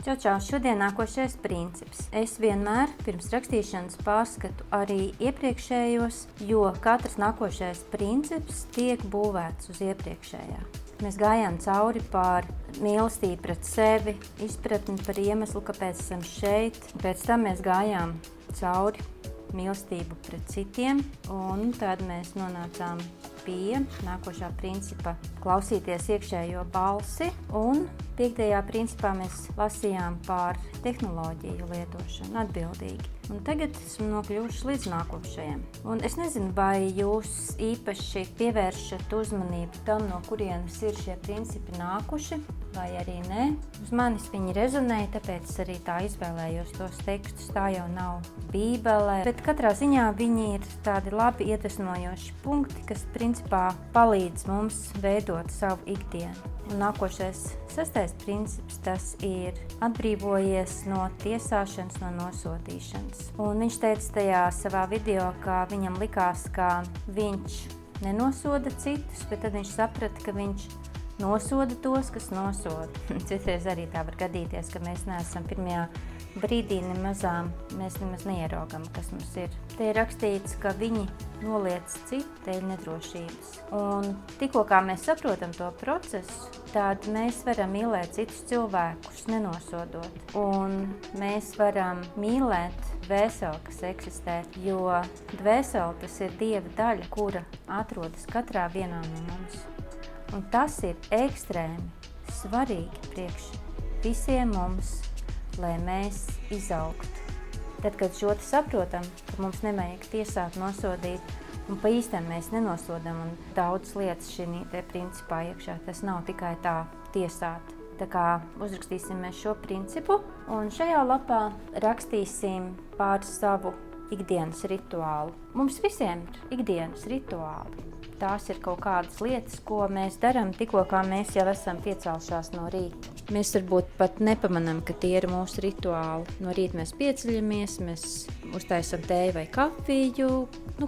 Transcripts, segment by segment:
Čau, šodien nākošais princips. Es vienmēr pirms rakstīšanas pārskatu arī iepriekšējos, jo katrs nākošais princips tiek būvēts uz iepriekšējā. Mēs gājām cauri pār mīlestību pret sevi, izpratni par iemeslu, kāpēc esam šeit. Pēc tam mēs gājām cauri mīlestību pret citiem, un tad mēs nonācām pie nākošā principa klausīties iekšējo balsi, un 5. principā mēs lasījām par tehnoloģiju lietošanu atbildīgi. Un tagad esmu nokļuvuši līdz nākošajam. Un es nezinu, vai jūs īpaši pievēršat uzmanību tam, no kurienes ir šie principi nākuši, vai arī nē. Uz manis viņi rezonēja, tāpēc arī tā izvēlējos tos tekstus. Tā jau nav Bībelē, bet katrā ziņā viņi ir tādi labi iedvesmojoši punkti, kas principā palīdz mums veidot savu ikdienu. Un nākošais 6. princips, tas ir atbrīvojies no tiesāšanas, no nosodīšanas. Un viņš teica tajā savā video, ka viņam likās, ka viņš nenosoda citus, bet tad viņš saprata, ka viņš nosoda tos, kas nosoda. Citreiz arī tā var gadīties, ka mēs neesam pirmajā brīdī mēs nemaz neieraugam, kas mums ir. Te ir rakstīts, ka viņi noliec citu dēļ nedrošības. Un tikko kā mēs saprotam to procesu, tad mēs varam mīlēt citus cilvēkus, nenosodot. Un mēs varam mīlēt dvēseli, kas eksistē, jo dvēseli tas ir Dieva daļa, kura atrodas katrā vienā no mums. Un tas ir ekstrēmi svarīgi priekš visiem mums, lai mēs izaugtu. Tad, kad šo saprotam, ka mums nevajag tiesāt, nosodīt, un pa īstam mēs nenosodam, un daudz lietas šī principā iekšā, tas nav tikai tā tiesāt. Tā kā uzrakstīsim mēs šo principu, un šajā lapā rakstīsim par savu ikdienas rituālu. Mums visiem ir ikdienas rituāli. Tās ir kaut kādas lietas, ko mēs darām tikko, kā mēs jau esam piecēlušās no rīta. Mēs varbūt pat nepamanām, ka tie ir mūsu rituāli. No rīta mēs pieceļamies, mēs uztaisam tēju vai kafiju.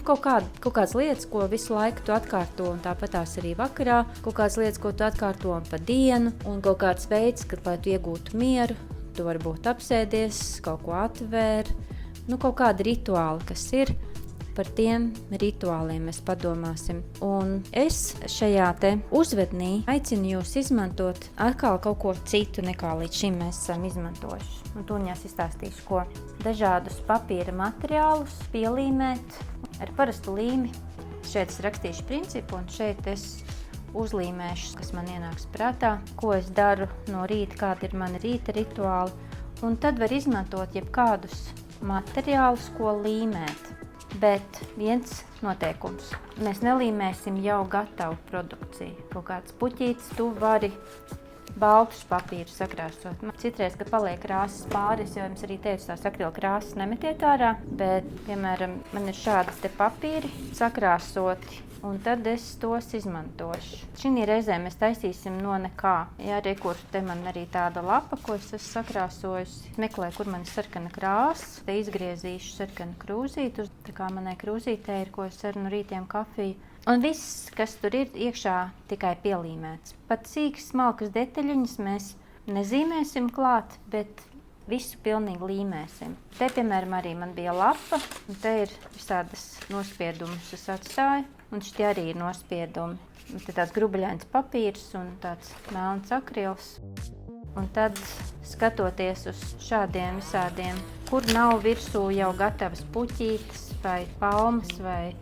Kaut kādas lietas, ko visu laiku tu atkārto, un tāpat tās arī vakarā. Kaut kādas lietas, ko tu atkārto pa dienu, un kaut kāds veids, lai tu iegūtu mieru. Tu varbūt apsēdies, kaut ko atvēr. Kaut kādi rituāli, kas ir. Par tiem rituāliem mēs padomāsim. Un es šajā te uzvednī aicinu jūs izmantot atkal kaut ko citu, nekā līdz šim mēs esam izmantojuši. Un tūņās izstāstīšu, ko dažādus papīra materiālus pielīmēt ar parastu līmi. Šeit es rakstīšu principu, un šeit es uzlīmēšu, kas man ienāks prātā, ko es daru no rīta, kādi ir mani rīta rituāli. Un tad var izmantot jebkādus materiālus, ko līmēt. Bet viens noteikums. Mēs nelīmēsim jau gatavu produkciju. Kaut kāds puķītis, tu vari baltus papīrus sakrāsot. Citreiz, kad paliek krāsas pāri, jo jums arī teicu, tās akrila krāsas nemetiet ārā, bet, piemēram, man ir šādas te papīri sakrāsoti, un tad es tos izmantošu. Šī reizē mēs taisīsim no nekā. Jā, kur te man arī tāda lapa, ko es esmu sakrāsojusi. Meklēju, kur man ir sarkana krāsa. Te izgriezīšu sarkanu krūzīti. Tā kā manai krūzītē ir, ko es ceru no rītiem kafiju. Un viss, kas tur ir iekšā, tikai pielīmēts. Pat sīkas, smalkas detaļiņas mēs nezīmēsim klāt, bet visu pilnīgi līmēsim. Te, piemēram, arī man bija lapa, un te ir visādas nospiedumus, es atstāju, un šitie arī ir nospiedumi. Te tāds grubaļains papīrs un tāds melns akrils. Un tad, skatoties uz šādiem visādiem, kur nav virsū jau gatavas puķītes vai palmas vai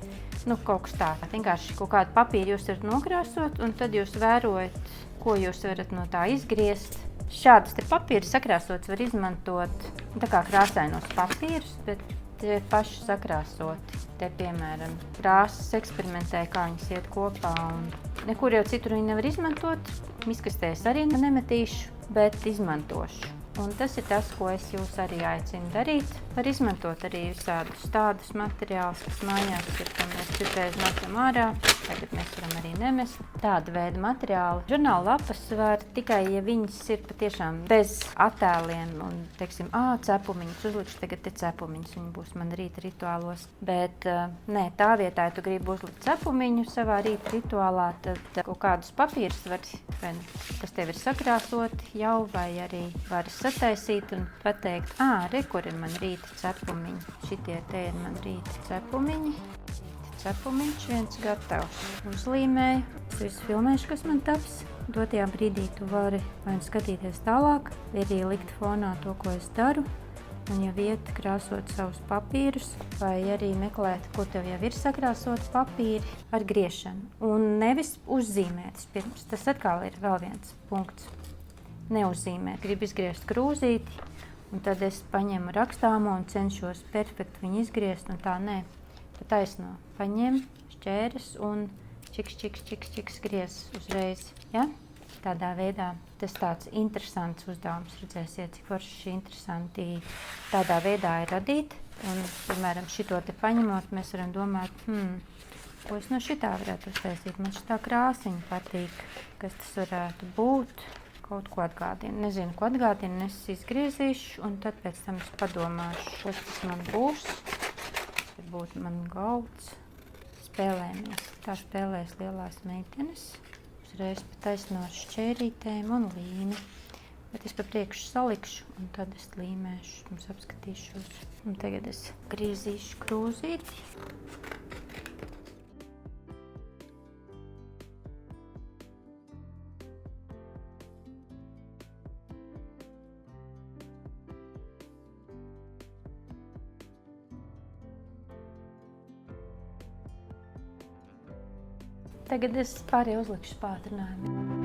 kaut kas tāds. Vienkārši kaut kādu papīru jūs varat nokrāsot, un tad jūs vērojat, ko jūs varat no tā izgriezt. Šādus te papīrus sakrāsots var izmantot tā kā krāsainos papīrus, bet tie paši sakrāsoti. Te, piemēram, krāsas eksperimentē, kā viņas iet kopā. Un nekur jau citur viņi nevar izmantot. Miskastēs arī nemetīšu, bet izmantošu. Un tas ir tas, ko es jūs arī aicinu darīt. Var izmantot arī visādus tādus materiālus, kas mājās ir, ko mēs citreiz metam ārā. Tagad mēs varam arī nemest. Tāda veida materiāli. Žurnāla lapas var tikai, ja viņas ir patiešām bez attēliem un, teiksim, cepumiņus uzlikšu, tagad te cepumiņus, viņi būs man rīta rituālos. Bet nē, tā vietā, ja tu gribi uzlikt cepumiņu savā rīta rituālā, tad kaut kādus papīrus var, kas tev ir sakrāsoti jau, vai arī varas sataisīt un pateikt, kur ir man rīta cepumiņi. Šitie te ir man rīta cepumiņi. Cepumiņš viens gatavs. Uzlīmēju. Es visu filmēšu, kas man taps. Dotajā brīdī tu vari vai nu skatīties tālāk, vai arī likt fonā to, ko es daru. Un jau iet krāsot savus papīrus, vai arī meklēt, kur tev jau ir sakrāsoti papīri ar griešanu. Un nevis uzzīmēt pirms. Tas atkal ir vēl viens punkts. Neuzzīmēt. Gribu izgriezt krūzīti, un tad es paņemu rakstāmo un cenšos perfekti viņu izgriezt, un tā nē. Pa taisno. Paņem šķēres un čiks griez uzreiz. Ja? Tādā veidā tas tāds interesants uzdevums. Redzēsiet, cik forši interesanti tādā veidā ir radīt. Un, piemēram, šito te paņemot, mēs varam domāt, ko es no šitā varētu uztaisīt. Man šitā krāsiņa patīk, kas tas varētu būt. Kaut ko atgādina. Nezinu, ko atgādina, es izgriezīšu, un tad pēc tam es padomāšu, kas tas man būs. Varbūt man gauds. Spēlējamies. Tā spēlēs lielās meitenes. Uzreiz pa taisno ar šķērītēm un līmi. Bet es pa priekšu salikšu, un tad es līmēšu, jums apskatīšos. Un tagad es griezīšu krūzīti. Tagad es pārēju uzlikšu pātrinājumu.